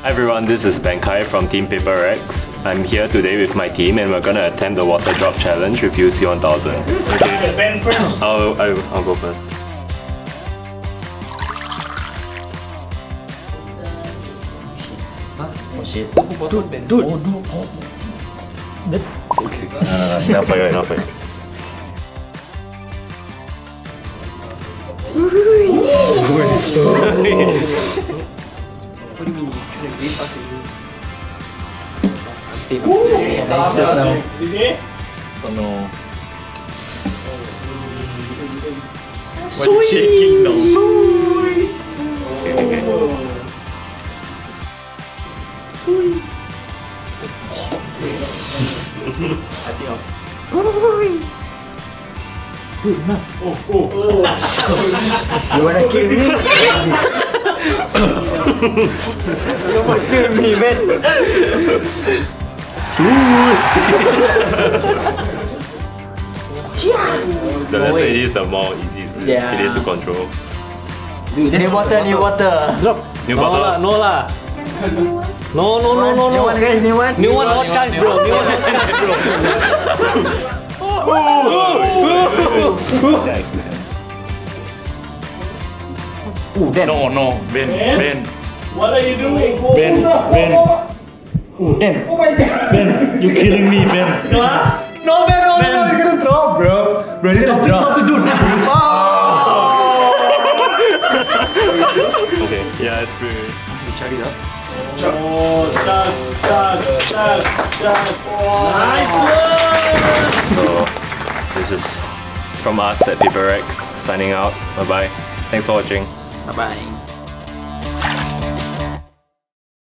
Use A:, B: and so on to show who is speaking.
A: Hi everyone, this is Ben Kai from Team Paper X. I'm here today with my team and we're gonna attempt the water drop challenge with YOU.C1000.
B: Okay. Ben first.
A: I'll go first.
C: Oh shit.
B: Dude.
A: Okay. Enough for you, enough for you.
C: What do you mean? You shouldn't green pass it. I'm safe, I'm safe. Just now.
B: Okay.
C: Oh no.
A: What are you shaking now?
C: I think of.
B: Dude, enough. Oh.
C: You wanna kill me? You almost killed me, man.
A: The lesser it is, the more easy it is to control.
C: Dude, new water.
B: Drop.
A: New bottle.
B: No lah. No.
C: New one, guys, new one.
B: New one, no chance, bro. New one, no chance, bro.
C: Ooh, damn.
D: No, Ben.
B: What are you doing?
D: Ben.
C: Ooh, damn.
D: Ben, you killing me, Ben.
B: No, Ben, no, you're gonna drop, bro.
C: Bro, stop it, dude.
A: Okay, yeah, it's true.
C: You check it out.
B: Oh, tag. Nice one.
A: So, this is from us at Paper X, signing out. Bye bye. Thanks for watching.
C: Bye-bye.